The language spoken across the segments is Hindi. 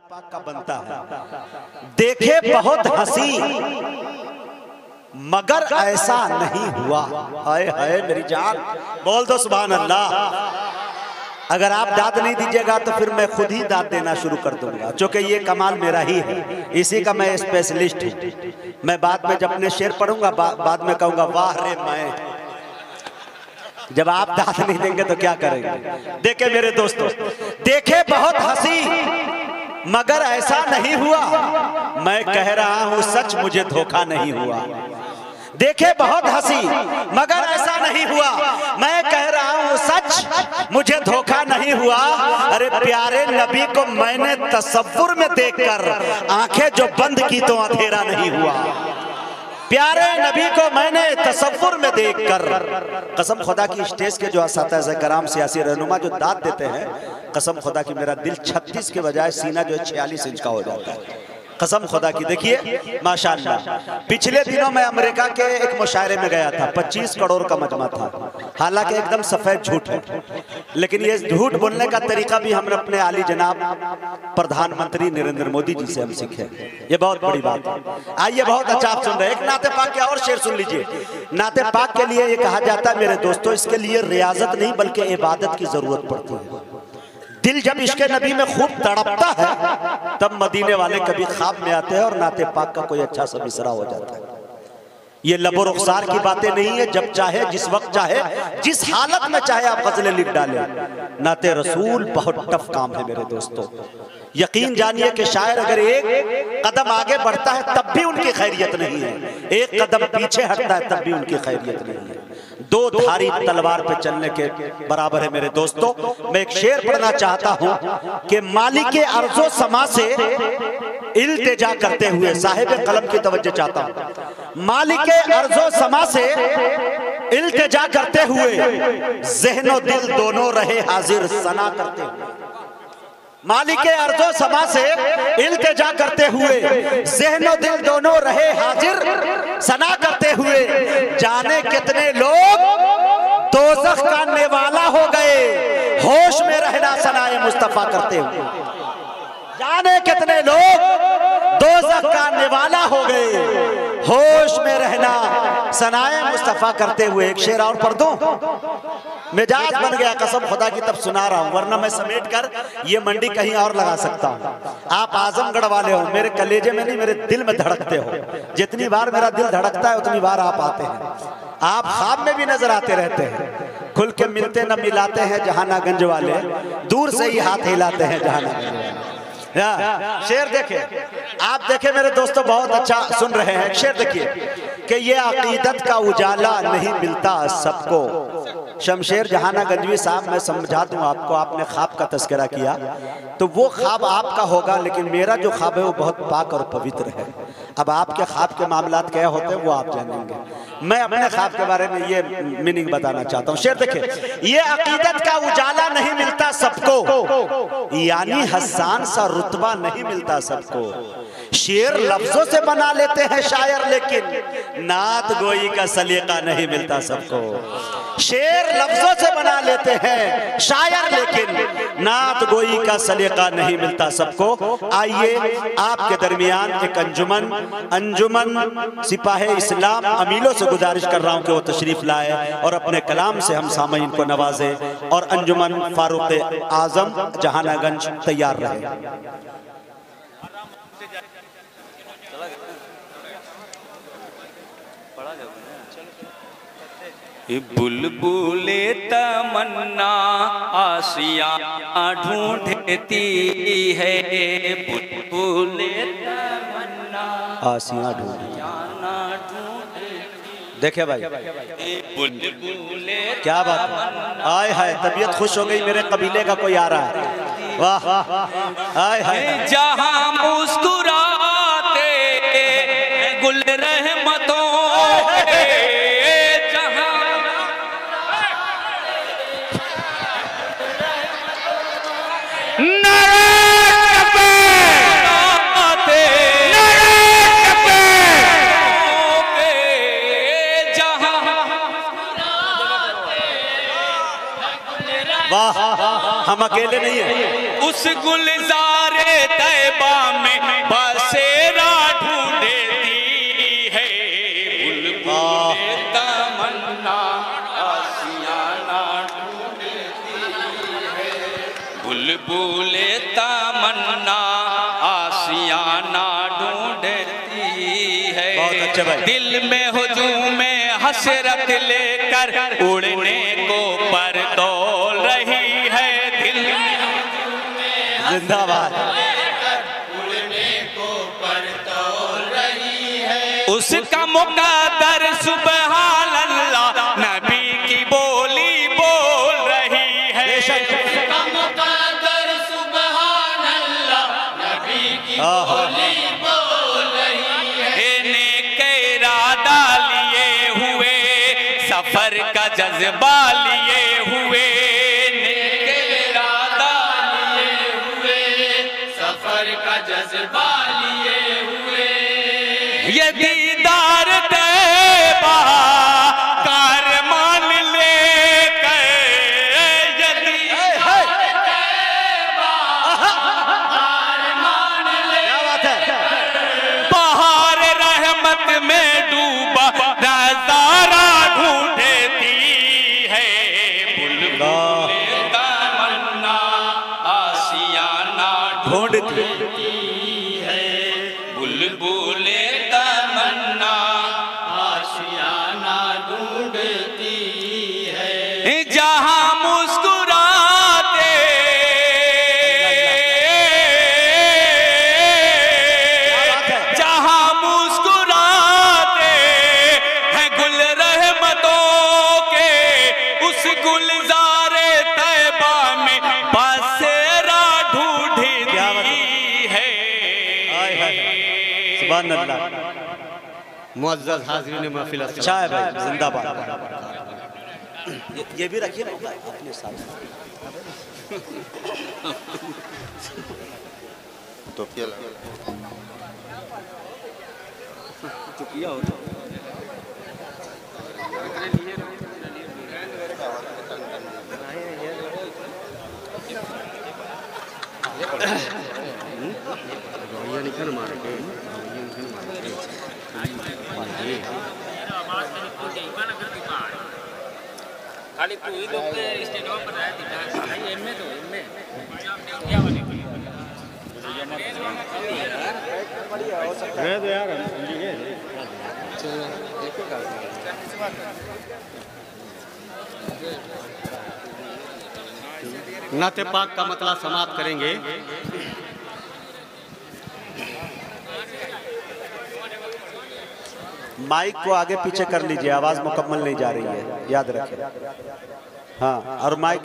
पाक का बनता है। देखे बहुत हंसी मगर ऐसा नहीं हुआ। हाय हाय मेरी जान, बोल दो सुभान अल्लाह। अगर आप दाद नहीं दीजिएगा तो फिर मैं खुद ही दाद देना शुरू कर दूंगा, क्योंकि ये कमाल मेरा ही है, इसी का मैं स्पेशलिस्ट हूँ। मैं बाद में जब अपने शेर पढ़ूंगा बाद में कहूंगा वाह रे मैं। जब आप दाद नहीं देंगे तो क्या करेंगे। देखे मेरे दोस्तों, देखे बहुत हंसी मगर ऐसा नहीं हुआ, मैं कह रहा हूं सच मुझे धोखा नहीं हुआ। देखे बहुत हंसी मगर ऐसा नहीं हुआ, मैं कह रहा हूं सच मुझे धोखा नहीं हुआ। अरे प्यारे नबी को मैंने तसव्वुर में देखकर आंखें जो बंद की तो अंधेरा नहीं हुआ। प्यारे नबी को मैंने तसव्वुर में देखकर, कसम खुदा की स्टेज के जो असातिज़ा कराम सियासी रहनुमा जो दाद देते हैं, कसम खुदा की मेरा दिल 36 के बजाय सीना जो है 46 इंच का हो जाता है। कसम खुदा की। देखिए माशाअल्लाह, पिछले दिनों मैं अमेरिका के एक मुशायरे में गया था, 25 करोड़ का मजमा था। हालांकि एकदम सफेद झूठ है, लेकिन ये झूठ बोलने का तरीका भी हमने अपने आली जनाब प्रधानमंत्री नरेंद्र मोदी जी से हम सीखे। ये बहुत बड़ी बात है। आइए, बहुत अच्छा आप सुन रहे हैं। एक नाते पाक के और शेर सुन लीजिए। नाते पाक के लिए ये कहा जाता है मेरे दोस्तों, इसके लिए रियाजत नहीं बल्कि इबादत की जरूरत पड़ती है। दिल जब इश्क़े नबी में खूब तड़पता है तब मदीने वाले कभी ख्वाब में आते हैं और नाते पाक का कोई अच्छा सा मिसरा हो जाता है। ये लबो रुखसार की बातें नहीं है, जब चाहे जिस वक्त चाहे जिस हालत में चाहे आप गजलें लिख डालें। नाते रसूल बहुत टफ काम है मेरे दोस्तों। यकीन जानिए कि शायर अगर एक कदम आगे बढ़ता है तब भी उनकी खैरियत नहीं है, एक कदम पीछे हटता है तब भी उनकी खैरियत नहीं है। दो धारी तलवार पे चलने के बराबर है मेरे दोस्तों। मैं एक शेर पढ़ना चाहता हूं कि मालिक अर्ज़ो समा से इल्तिजा करते हुए, साहिब कलम की तवज्जो चाहता हूं। मालिक अर्ज़ो समा से इल्तिजा करते हुए ज़हनो दिल दोनों रहे हाजिर सना करते हुए। मालिक अर्ज़ो समा से इल्तिजा करते हुए ज़हनो दिल दोनों रहे हाजिर सना करते हुए। जाने कितने लोग दोज़ख का नेवाला हो गए, होश में रहना सनाए मुस्तफा करते हुए। जाने कितने लोग दोज़ख का नेवाला हो गए, होश में रहना सनाए मुस्तफा करते हुए। एक शेर और पढ़ दूं, मिजाज बन गया कसम खुदा की, तब सुना रहा हूं, वरना मैं समेट कर ये मंडी कहीं और लगा सकता हूं। आप आजमगढ़ वाले हो, मेरे कलेजे में नहीं मेरे दिल में धड़कते हो। जितनी बार मेरा दिल धड़कता है उतनी बार आप आते हैं। आप ख्वाब में भी नजर आते रहते हैं। खुल के मिलते न मिलाते हैं जहानागंज वाले, दूर से ही हाथ हिलाते हैं जहानागंज वाले। शेर देखे आप, देखे मेरे दोस्तों, बहुत अच्छा सुन रहे हैं। शेर देखिए कि ये अकीदत का उजाला नहीं मिलता सबको। शमशेर जहानागंजवी साहब, मैं समझा दूं आपको, आपने ख्वाब का तस्करा किया तो वो ख्वाब आपका होगा, लेकिन मेरा जो ख्वाब है वो बहुत पाक और पवित्र है। अब आपके ख्वाब के मामलात क्या होते हैं वो आप जानेंगे। मैं अपने ख्वाब के बारे में ये मीनिंग बताना चाहता हूँ। शेर देखिए, ये अकीदत का उजाला नहीं मिलता सबको, यानी हसन सा रुतबा नहीं मिलता सबको। शेर लफ्जों से बना लेते हैं शायर, लेकिन नात गोई का सलीका नहीं मिलता सबको। शेर लफ्जों से बना लेते हैं शायर, लेकिन नात गोई का सलीका नहीं मिलता सबको। आइए आपके दरमियान एक अंजुमन सिपाही इस्लाम अमीलों से गुजारिश कर रहा हूं कि वो तशरीफ लाए और अपने कलाम से हम सामईन को नवाजे। और अंजुमन फारूक आजम जहानागंज तैयार रहे। बुलबुले तमन्ना आसिया ढूंढती है, बुलबुले तमन्ना आसिया ढूंढती। देखे भाई, क्या बात है। आय हाय, तबीयत खुश हो गई, मेरे कबीले का कोई आ रहा है। वाह, आय हाय। जहां मुस्कुराते गुल रहमतों, वाह, हम अकेले नहीं है। उस गुलजारे तैबा में बसेरा ढूंढती है। बुलबुले तमन्ना आशियाना ढूंढती है। बुलबुले तमन्ना आशियाना ढूंढती है। बहुत अच्छे भाई। दिल में हुजूम हसरत लेकर उड़ने को पर दौड़ रही है। दिल में जिंदाबाद। उड़ने को पर दौड़ रही है। उसका मुकद्दर सुबहान अल्लाह नबी की बोली बोल रही है। उसका मुकद्दर सुबहान अल्लाह नबी की बोली बोल रही है। नेक इरादा लिए हुए सफर का जज्बा लिए हुए। नेक इरादा लिए हुए सफर का जज्बा लिए हुए। ये दीदार तैबा कार मान लेकर। ये दीदार तैबा कार मान लेकर। बहार रहमत में डूबा नजारा ढूंढती है। बुलबुले तमन्ना आशियाना ढूंढती है। बुलबुले तमन्ना आशियाना ढूंढती है। जहां मुस्कुराते जहां मुस्कुराते हैं गुल रहमतों के, उस गुलजारे तैबा में बसेरा ढूंढती है। सुभान अल्लाह। मुअज़्ज़ज़ हाज़रीन महफ़िल, अच्छा है भाई, जिंदाबाद। ये भी रखिए अपने साथ। तो चुकिया हो तो खाली तू ही तो स्टेट पर आया थी भाई। एमए तो एमए क्या वाली रह दो यार, नाते पाक का मतलब समाप्त करेंगे। माइक को आगे पीछे कर लीजिए, आवाज मुकम्मल नहीं जा रही है, याद रखें। हाँ, और माइक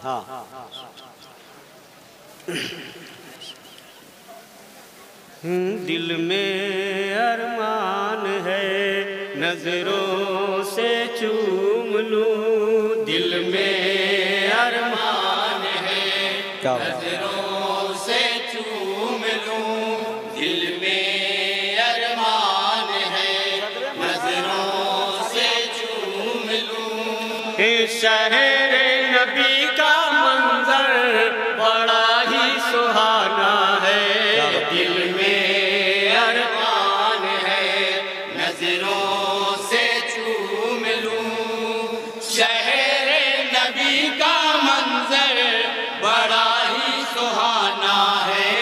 हाँ। दिल में अरमान है नजरों से चूम लूं। दिल में अरमान है नजरों से चूम लूं। दिल में अरमान है नजरों से चूम लूं। शहर नबी का मंजर बड़ा ही सुहाना है। दिल में अरमान है नजरों से चूम लूं। शहर नबी का मंजर बड़ा ही सुहाना है।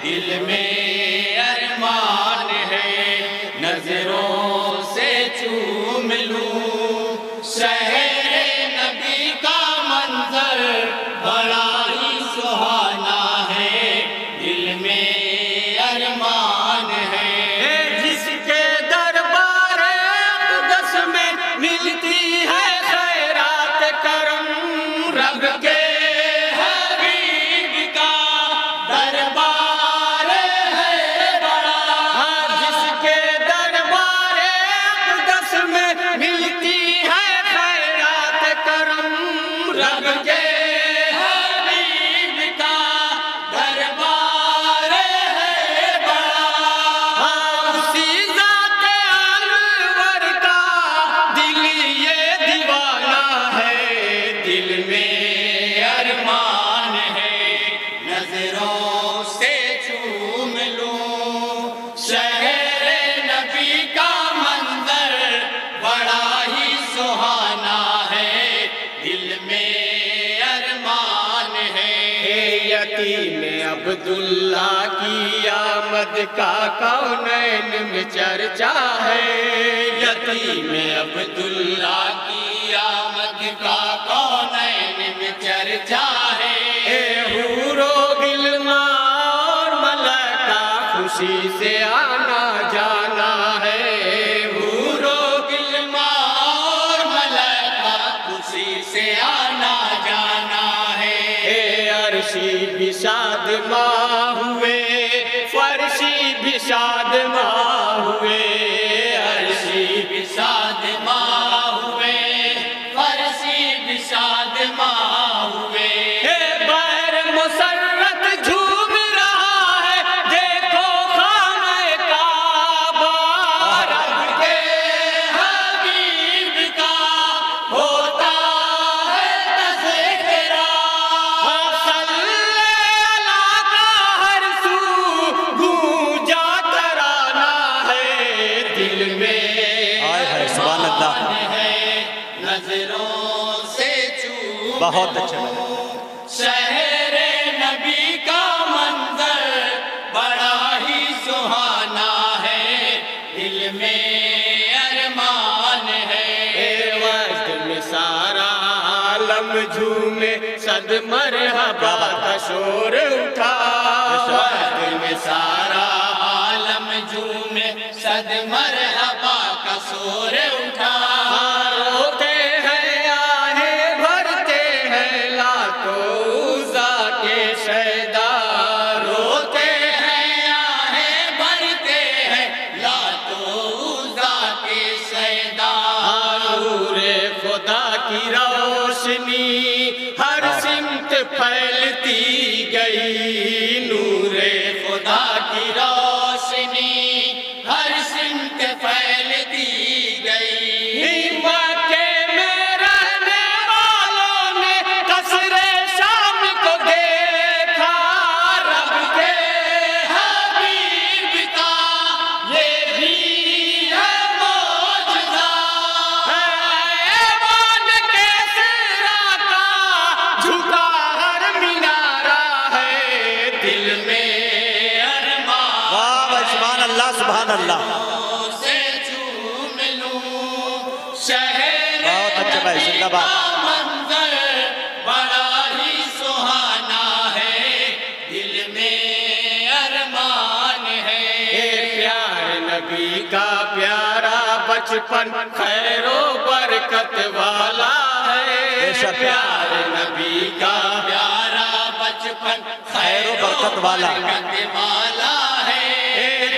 दिल में अरमान है नजरों से चूम लूं। शहर नबी का मंजर बड़ा ही सुहाना है। दिल में अरमान है जिसके दरबार अक़दस में मिलती है खैरात करम। रब के हबीब का दरबार है बड़ा। जिसके दरबार अक़दस में मिलती है खैरात करम। रब के हबीब का दरबार है बड़ा। उसी ज़ात अनवर का दिल ये दीवाना है। दिल में अरमान है नजरों यतीम अब्दुल्ला की आमद का कौनैन में चर्चा है। यतीम अब्दुल्ला की आमद का कौनैन में चर्चा है। हूरो गिलमा और मलका खुशी से आना जाना है। हूरो गिलमा और मलका खुशी से आना जाना है। अर्शी भी शादमा हुए, फर्शी भी शादमा हुए। अर्शी भी शादमा हुए, फर्शी भी शादमा हुए। बैर मुसर्रत झूम रहा है, देखो खाने काबा। रब के हबीब का होता है तज़किरा। सल्ले अला का हर सू गूंजा तराना है। दिल में सुभान अल्लाह, नजरों से चूम बहुत अच्छा। शहरे नबी का मंजर बड़ा ही सुहाना है। दिल में अरमान है। वक्त में सारा आलम झूमे, सद मरहबा का शोर उठा। वक्त में सारा आलम झूमे, सद मरहबा का शोर उठा। रोते हैं आहें भरते हैं लातोजा के शैदा। रोते हैं आहें भरते हैं लातोजा के शैदा। नूरे खुदा की रोशनी हर सिमत फैलती गई। नूरे खुदा की रोशनी हर सिमत फैलती गई। मक्के में रहने वालों ने कसरे शाम को देखा। रब के हबीब का ये भी है मौजज़ा। ऐवान के सिरा का झुका हर मिनारा है। दिल में अरमान वाह, सुभान अल्लाह, सुभान अल्लाह। से चूम लूं शहर बहुत अच्छा भाई, जिंदाबाद। मंजर बड़ा ही सुहाना है। दिल में अरमान है। प्यार नबी का प्यारा बचपन खैरो बरकत वाला है। बेशक। प्यार नबी का प्यारा बचपन खैरो बरकत वाला है।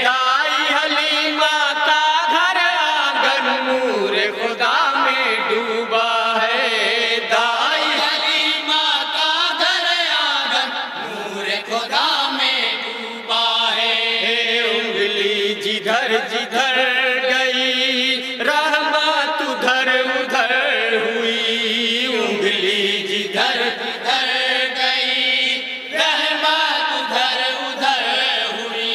दाई हलीमा का घर आंगन नूर खुदा में डूबा है। दाई हलीमा का घर आंगन नूर खुदा में डूबा है। उंगली जिधर जिधर गई रहमत उधर उधर हुई। उंगली जिधर जिधर गई रहमत उधर उधर हुई।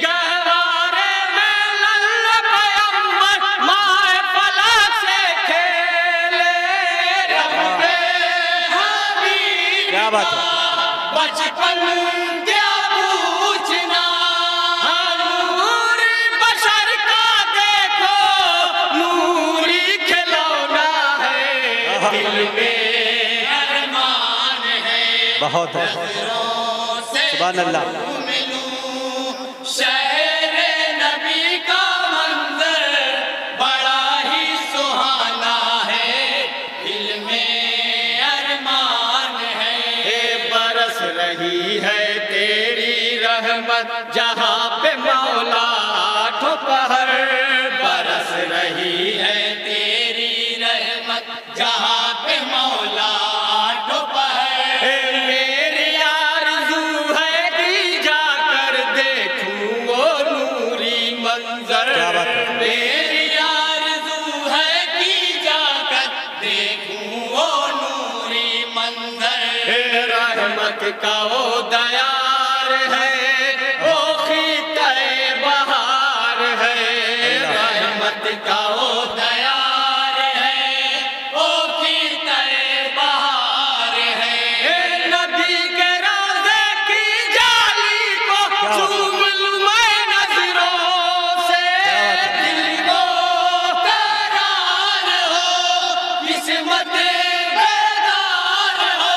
गहवारे में लल्ला पैगंबर माए फला से खेले। रब के हबीब क्या बात है। बचपन क्या पूछना। नूर बशर का देखो नूरी खिलौना है। दिल में अरमान है। बहुत है, सुभान अल्लाह। शहर नबी का मंजर बड़ा ही सुहाना है। दिल में अरमान है। बरस रही है तेरी रहमत जहाँ पे मौला आठों पहर। बरस रही है तेरी रहमत जहाँ पे मौला आठों पहर। मेरी आरज़ू है कि जाकर देखूं वो नूरी मंजर। क्या बात है। मेरी आरज़ू है कि जाकर देखूं वो नूरी मंजर। रहमत का वो दयार है, वो खीते बहार है। रहमत का वो दयार है, वो खीते बहार है। नबी के रोज़े किस्मत बेदार हो,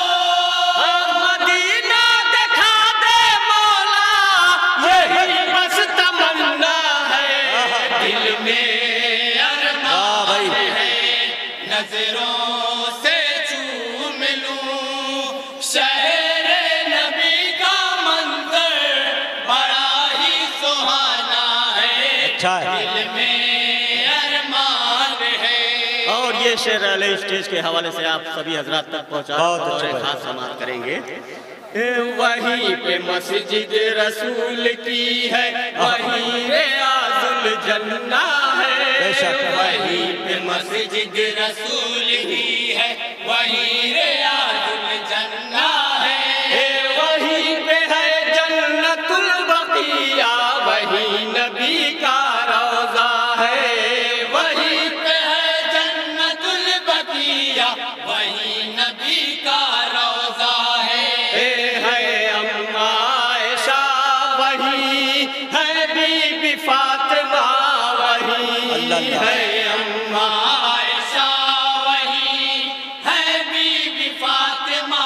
मदीना दिखा दे मौला, यही बस तमन्ना है, दिल में अरमान है, नजरों से चूम लूं शहर नबी का मंजर, बड़ा ही सुहाना है, अच्छा है। दिल में अरमान है। और ये शेर अली स्टेज के हवाले से आप सभी हजरात तक पहुंचा बहुत और अच्छे भाई। खास समाप्त करेंगे। वहीं पे मस्जिद रसूल की है, वहीं रियाजुल जन्ना है, बेशक। वहीं पे मस्जिद रसूल की है, वहीं रियाजुल जन्ना है, वहीं पे है जन्नतुल बकिया, वहीं नबी का रोजा है, वहीं पे है जन्नतुल बकिया, वहीं नबी का रोजा है अम्मा आयशा, वहीं है बीबी फातिमा, वहीं अल्लाह। है अम्मा आयशा, वहीं है बीबी फातिमा,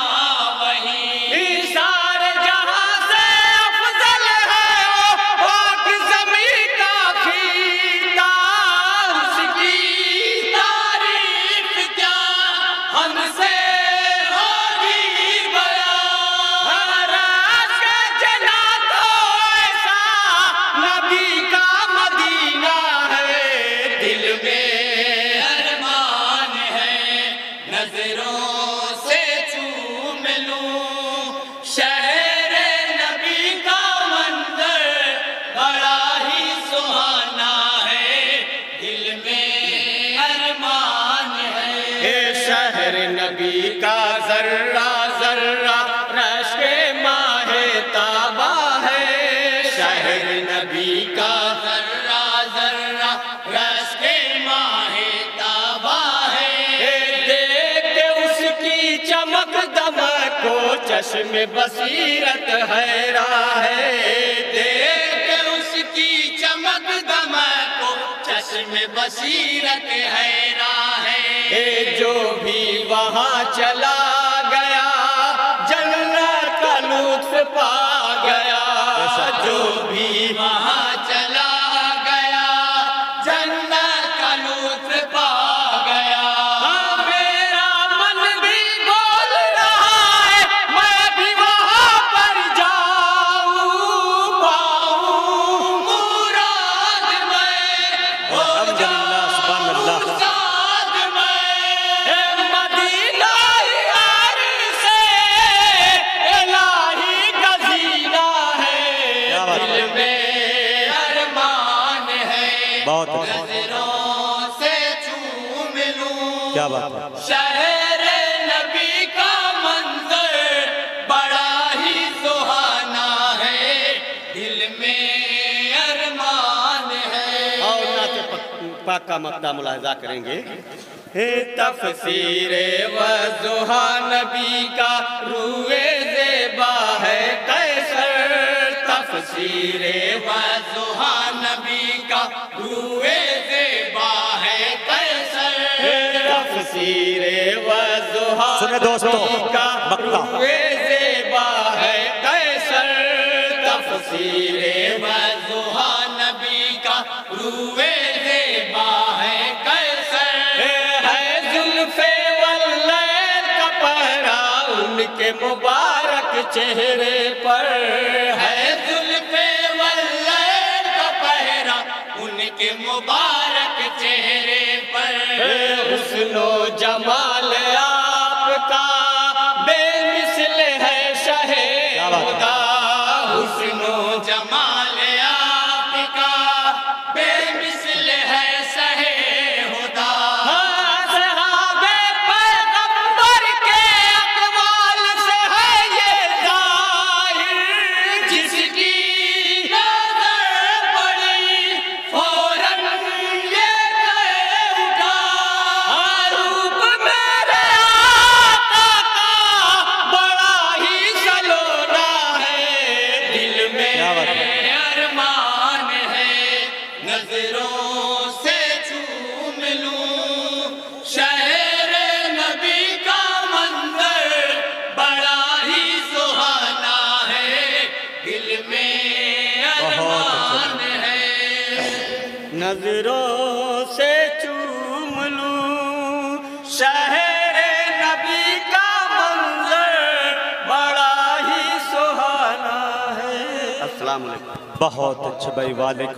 वहीं सारे जहां से अफजल है वो, पाक ज़मीं का खीता, उसकी तारीफ क्या हमसे होगी बयां, राज का जना तो ऐसा नबी का मदीना है, दिल में अरमान है, नजरों से चूम लूं शहर नबी का मंजर, बड़ा ही सुहाना है, दिल में अरमान है, शहर नबी का जर्रा जर्रा रश के माहे ताबा है, शहर नबी का जर्रा जर्रा रश के माहे ताबा है, देख के उसकी चमक दमक को चश्मे बसीरत हैरान है, देख के उसकी चमक दमक को चश्मे बसीरत हैरान है, जो भी वहाँ चला गया जन्नत का लुत्फ पा गया, जो भी वहाँ चला गया जन्नत का लुत्फ पा गया, मेरा मन भी बोल रहा है मैं भी वहाँ पर जाऊँ, पाऊँ मुराद मैं, अल्हम्दुलिल्लाह, सुभान अल्लाह। साद मैं, मदीना यार से इलाही गजीना है, क्या बात है। दिल में अरमान है, बहुत अच्छा। नजरों से चूम लूं क्या बात है। शहर नबी का मंजर, बड़ा ही सुहाना है, दिल में अरमान है। और नाते पाक का मक्ता मुलाहिजा करेंगे। तफसीरे वज़ुहा नबी का रूए ज़ेबा है कैसर, तफसीरे वज़ुहा नबी का रूए ज़ेबा है कैसर, तफसीरे वज़ुहा सुने दोस्तों, नबी का मक्ता। रूए ज़ेबा है कैसर, तफसीरे वज़ुहा नबी का रूए ज़ेबा है कैसर, है जुल्फ़े वल्लैल का पहरा उनके मुबारक चेहरे पर, है जुल्फ़े वल्लैल का पहरा उनके मुबारक चेहरे पर, हुस्नो जमाल आपका बेमिसल है शहे खुदा, हुस्नो जमाल आपका बेमिसल है शहे खुदा, सहाबे पैगंबर के अक़वाल से है ये ज़ाहिर, जिसकी नज़र पड़ी फौरन ये कहे उठा, रूप में शहरे नबी का मंजर बड़ा ही सुहाना है। अस्सलाम वालेकुम। बहुत अच्छे भाई, वालेकुम